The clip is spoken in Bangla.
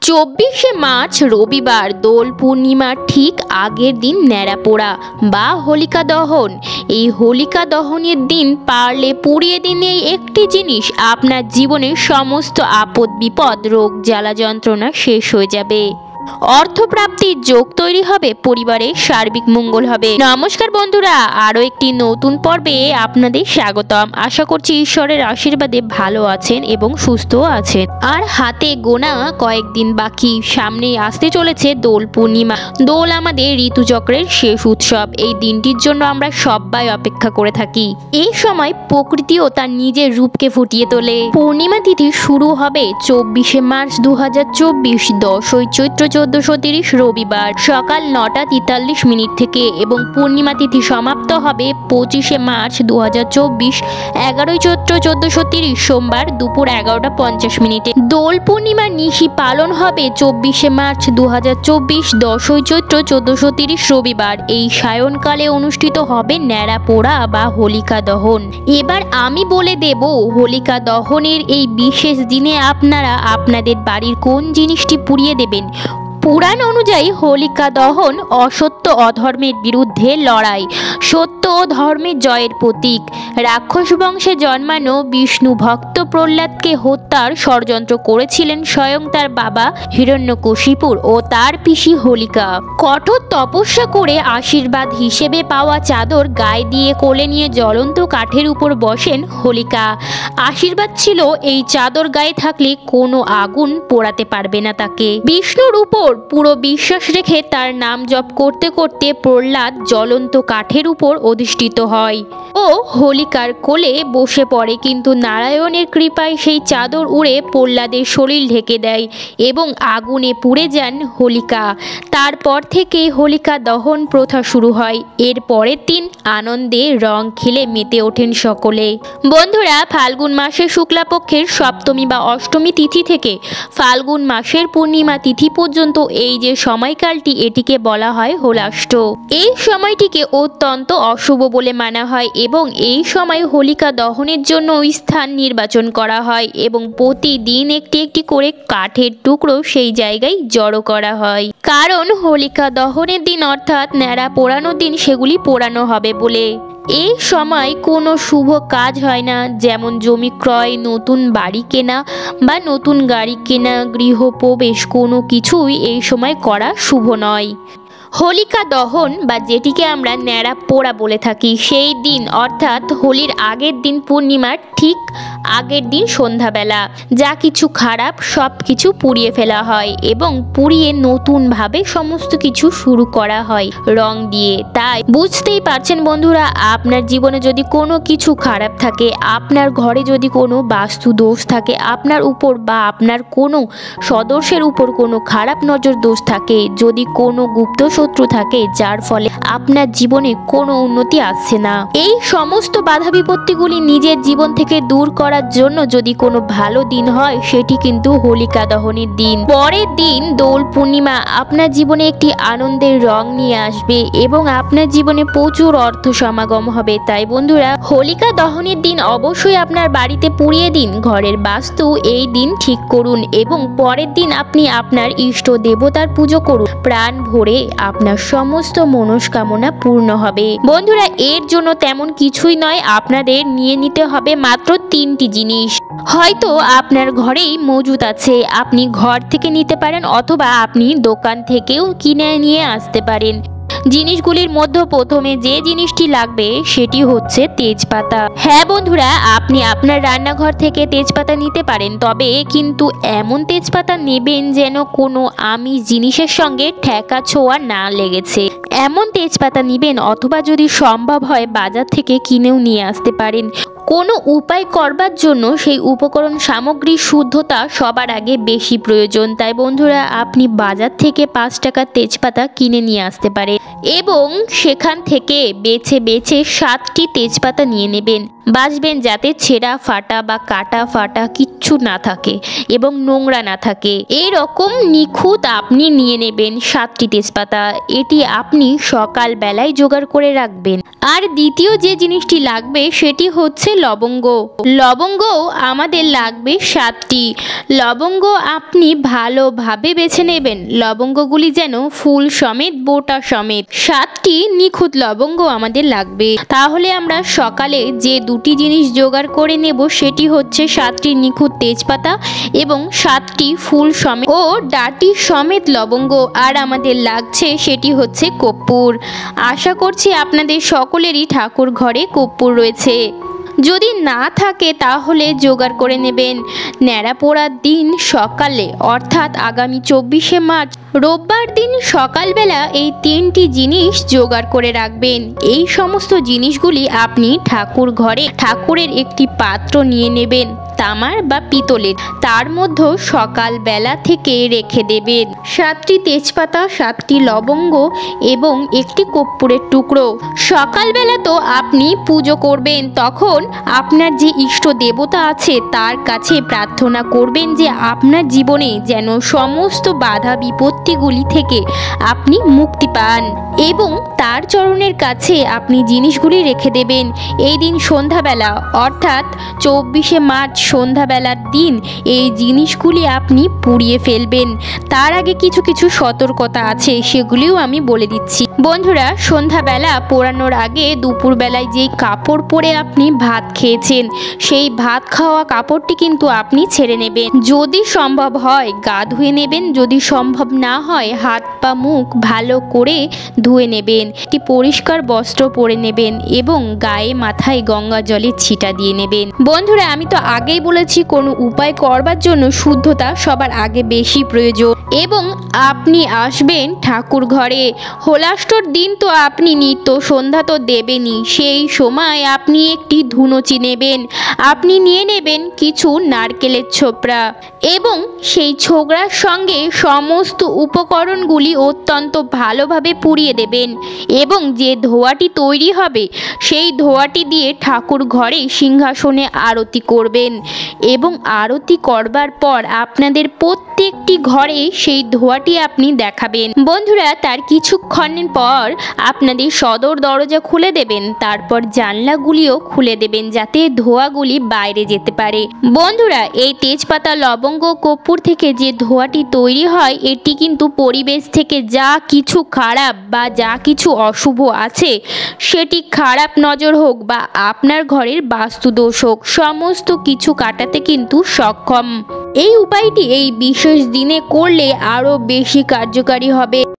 24শে মার্চ রবিবার দোল পূর্ণিমার ঠিক আগের দিন ন্যাড়াপোড়া বা হোলিকা দহন। এই হোলিকা দহনের দিন পারলে পুড়িয়ে দিন এই একটি জিনিস, আপনার জীবনের সমস্ত আপদ বিপদ, রোগ জ্বালা যন্ত্রণা শেষ হয়ে যাবে। অর্থপ্রাপ্তির যোগ তৈরি হবে, পরিবারের সার্বিক মঙ্গল হবে। নমস্কার বন্ধুরা, আরও একটি নতুন পর্বে আপনাদের স্বাগতম। আশা করছি ঈশ্বরের আশীর্বাদে ভালো আছেন এবং সুস্থ আছেন। আর হাতে গোনা কয়েকদিন বাকি, সামনে আসতে চলেছে দোল পূর্ণিমা। দোল আমাদের ঋতুচক্রের শেষ উৎসব। এই দিনটির জন্য আমরা সবাই অপেক্ষা করে থাকি। এই সময় প্রকৃতিও তার নিজের রূপকে ফুটিয়ে তোলে। পূর্ণিমা তিথি শুরু হবে 24শে মার্চ 2024, 10ই চৈত্র 1430 রবিবার সকাল 9টা 43 থেকে এবং পূর্ণিমা তিথি সমাপ্ত হবে 25শে মার্চ 2024, 11ই চৈত্র 1430 সোমবার দুপুর 11টা 50। দোল পূর্ণিমার নিশি পালন হবে 24শে মার্চ 2024, 10ই চৈত্র 1430 রবিবার। এই সায়নকালে অনুষ্ঠিত হবে ন্যাড়াপোড়া বা হোলিকা দহন। এবার আমি বলে দেব হোলিকা দহনের এই বিশেষ দিনে আপনারা আপনাদের বাড়ির কোন জিনিসটি পুড়িয়ে দেবেন। পুরাণ অনুযায়ী হোলিকা দহন অসত্য অধর্মের বিরুদ্ধে লড়াই, সত্য ও ধর্মের জয়ের প্রতীক। রাক্ষস বংশে জন্মানো বিষ্ণু ভক্ত প্রহ্লাদকে হত্যার ষড়যন্ত্র করেছিলেন স্বয়ং তার বাবা হিরণ্যকশিপুর ও তার পিসি হোলিকা। কঠোর তপস্যা করে আশীর্বাদ হিসেবে পাওয়া চাদর গায়ে দিয়ে কোলে নিয়ে জ্বলন্ত কাঠের উপর বসেন হোলিকা। আশীর্বাদ ছিল এই চাদর গায়ে থাকলে কোনো আগুন পোড়াতে পারবে না তাকে। বিষ্ণুর উপর পুরো বিশ্বাস রেখে তার নাম জপ করতে করতে প্রহ্লাদ জ্বলন্ত কাঠের উপর অধিষ্ঠিত হয় ও হোলিকার কোলে বসে পড়ে, কিন্তু নারায়ণের কৃপায় সেই চাদর উড়ে প্রহ্লাদের শরীর ঢেকে দেয় এবং আগুনে পুড়ে যান হোলিকা। তারপর থেকে হোলিকা দহন প্রথা শুরু হয়। এর পরের দিন আনন্দে রং খেলে মেতে ওঠেন সকলে। বন্ধুরা, ফাল্গুন মাসের শুক্লাপক্ষের সপ্তমী বা অষ্টমী তিথি থেকে ফাল্গুন মাসের পূর্ণিমা তিথি পর্যন্ত এই যে সময়কালটি, এটিকে বলা হয় হোলাষ্ট। এই সময়টিকে অত্যন্ত অশুভ বলে মানা হয় এবং এই সময় হোলিকা দহনের জন্য স্থান নির্বাচন করা হয় এবং প্রতিদিন একটি একটি করে কাঠের টুকরো সেই জায়গায় জড়ো করা হয়, কারণ হোলিকা দহনের দিন অর্থাৎ ন্যাড়া পোড়ানোর দিন সেগুলি পোড়ানো হবে বলে। এই সময় কোনো শুভ কাজ হয় না, যেমন জমি ক্রয়, নতুন বাড়ি কেনা বা নতুন গাড়ি কেনা, গৃহপ্রবেশ, কোনো কিছুই এই সময় করা শুভ নয়। হোলিকা দহন বা যেটিকে আমরা ন্যাড়া পোড়া বলে থাকি, সেই দিন অর্থাৎ হোলির আগের দিন পূর্ণিমার ঠিক আগের দিন সন্ধ্যাবেলা যা কিছু খারাপ সব কিছু পুড়িয়ে ফেলা হয় এবং পুড়িয়ে নতুনভাবে সমস্ত কিছু শুরু করা হয় রং দিয়ে। তাই বুঝতেই পারছেন বন্ধুরা, আপনার জীবনে যদি কোনো কিছু খারাপ থাকে, আপনার ঘরে যদি কোনো বাস্তু দোষ থাকে, আপনার উপর বা আপনার কোনো সদস্যের উপর কোনো খারাপ নজর দোষ থাকে, যদি কোনো গুপ্ত শত্রু থাকে যার ফলে আপনার জীবনে কোনো উন্নতি আসছে না, এই সমস্ত বাধা বিপত্তিগুলি নিজের জীবন থেকে দূর করার জন্য যদি কোনো ভালো দিন হয়, সেটি কিন্তু হোলিকা দহনের দিন। পরের দিন দোল পূর্ণিমা আপনার জীবনে একটি আনন্দের রং নিয়ে আসবে এবং আপনার জীবনে প্রচুর অর্থ সমাগম হবে। তাই বন্ধুরা, হোলিকা দহনের দিন অবশ্যই আপনার বাড়িতে পুড়িয়ে দিন, ঘরের বাস্তু এই দিন ঠিক করুন এবং পরের দিন আপনি আপনার ইষ্ট দেবতার পুজো করুন। প্রাণ ভরে আপনার সমস্ত মনস্কামনা পূর্ণ হবে। বন্ধুরা, এর জন্য তেমন কিছুই নয়, আপনাদের নিয়ে নিতে হবে মাত্র 3টি জিনিস। হয়তো আপনার ঘরেই মজুদ আছে, আপনি ঘর থেকে নিতে পারেন অথবা আপনি দোকান থেকেও কিনে নিয়ে আসতে পারেন। জিনিসগুলির মধ্যে প্রথমে যে জিনিসটি লাগবে সেটি হচ্ছে তেজপাতা। হ্যাঁ বন্ধুরা, আপনি আপনার রান্নাঘর থেকে তেজপাতা নিতে পারেন, তবে কিন্তু এমন তেজপাতা নেবেন যেন কোনো আমিষ জিনিসের সঙ্গে ঠেকা ছোঁয়া না লেগেছে, এমন তেজপাতা নেবেন, অথবা যদি সম্ভব হয় বাজার থেকে কিনেও নিয়ে আসতে পারেন। কোনো উপায় করবার জন্য সেই উপকরণ সামগ্রীর শুদ্ধতা সবার আগে বেশি প্রয়োজন। তাই বন্ধুরা, আপনি বাজার থেকে 5 টাকার তেজপাতা কিনে নিয়ে আসতে পারেন। এবং সেখান থেকে বেছে বেছে 7টি তেজপাতা নিয়ে নেবেন। বাছবেন যাতে ছেঁড়া ফাটা বা কাটা ফাটা কিচ্ছু না থাকে এবং নোংরা না থাকে। এরকম নিখুঁত আপনি নিয়ে নেবেন 7টি তেজপাতা। এটি আপনি সকালবেলায় জোগাড় করে রাখবেন। আর দ্বিতীয় যে জিনিসটি লাগবে সেটি হচ্ছে লবঙ্গ। লবঙ্গও আমাদের লাগবে 7টি। লবঙ্গ আপনি ভালোভাবে বেছে নেবেন, লবঙ্গগুলি যেন ফুল সমেত বোটা সমেত। 7টি নিখুঁত লবঙ্গ আমাদের লাগবে। তাহলে আমরা সকালে যে দুটি জিনিস জোগাড় করে নেব সেটি হচ্ছে 7টি নিখুঁত তেজপাতা এবং 7টি ফুল সমেত ও ডাটি সমেত লবঙ্গ। আর আমাদের লাগছে সেটি হচ্ছে কর্পূর। আশা করছি আপনাদের সকলেরই ঠাকুর ঘরে কর্পূর রয়েছে। যদি না থাকে তাহলে জোগাড় করে নেবেন। ন্যাড়া পোড়ার দিন সকালে অর্থাৎ আগামী 24শে মার্চ রোববার দিন সকালবেলা এই 3টি জিনিস জোগাড় করে রাখবেন। এই সমস্ত জিনিসগুলি আপনি ঠাকুর ঘরে ঠাকুরের একটি পাত্র নিয়ে নেবেন, তামার বা পিতলের। তার মধ্যে সকালবেলা থেকে রেখে দেবেন 7টি তেজপাতা, 7টি লবঙ্গ এবং একটি কর্পূরের টুকরো। সকালবেলা তো আপনি পুজো করবেন, তখন আপনার যে ইষ্ট দেবতা আছে তার কাছে প্রার্থনা করবেন যে আপনার জীবনে যেন সমস্ত বাধা বিপত্তিগুলি থেকে আপনি মুক্তি পান এবং তার চরণের কাছে আপনি জিনিসগুলি রেখে দেবেন। এই দিন সন্ধ্যাবেলা অর্থাৎ 24শে মার্চ সন্ধ্যাবেলার দিন এই জিনিসগুলি আপনি পুড়িয়ে ফেলবেন। তার আগে কিছু কিছু সতর্কতা আছে, সেগুলিও আমি বলে দিচ্ছি। বন্ধুরা, সন্ধ্যাবেলা পোড়ানোর আগে দুপুরবেলায় যেই কাপড় পরে আপনি ভাত খেয়েছেন সেই ভাত খাওয়া কাপড়টি কিন্তু আপনি ছেড়ে নেবেন। যদি সম্ভব হয় গা ধুয়ে নেবেন, যদি সম্ভব না হয় হাত পা মুখ ভালো করে ধুয়ে নেবেন। একটি পরিষ্কার বস্ত্র পরে নেবেন এবং গায়ে মাথায় গঙ্গা জলের ছিটা দিয়ে নেবেন। বন্ধুরা, আমি তো আগেই বলেছি কোনো উপায় করবার জন্য শুদ্ধতা সবার আগে বেশি প্রয়োজন এবং আপনি আসবেন ঠাকুর ঘরে। হোলাষ্টর দিন তো আপনি নিত্য সন্ধ্যা তো দেবেনই, সেই সময় আপনি একটি ধুনুচি নেবেন। আপনি নিয়ে নেবেন কিছু নারকেলের ছোবড়া এবং সেই ছোবড়ার সঙ্গে সমস্ত উপকরণগুলি অত্যন্ত ভালোভাবে পুড়িয়ে দেবেন এবং যে ধোঁয়াটি তৈরি হবে সেই ধোঁয়াটি দিয়ে ঠাকুর ঘরে সিংহাসনে আরতি করবেন এবং আরতি করবার পর আপনাদের প্রত্যেকটি ঘরে সেই ধোঁয়াটি আপনি দেখাবেন। বন্ধুরা, তার কিছুক্ষণ পর আপনাদের সদর দরজা খুলে দেবেন, তারপর জানলাগুলিও খুলে দেবেন যাতে ধোঁয়াগুলি বাইরে যেতে পারে। বন্ধুরা, এই তেজপাতা, লবঙ্গ, কর্পূর থেকে যে ধোঁয়াটি তৈরি হয় এটি কিন্তু পরিবেশ থেকে যা কিছু খারাপ বা যা কিছু অশুভ আছে সেটি খারাপ নজর হোক বা আপনার ঘরের বাস্তুদোষ হোক সমস্ত কিছু কাটাতে কিন্তু সক্ষম। এই উপায়টি এই বিশেষ দিনে করলে আরও বেশি কার্যকারী হবে।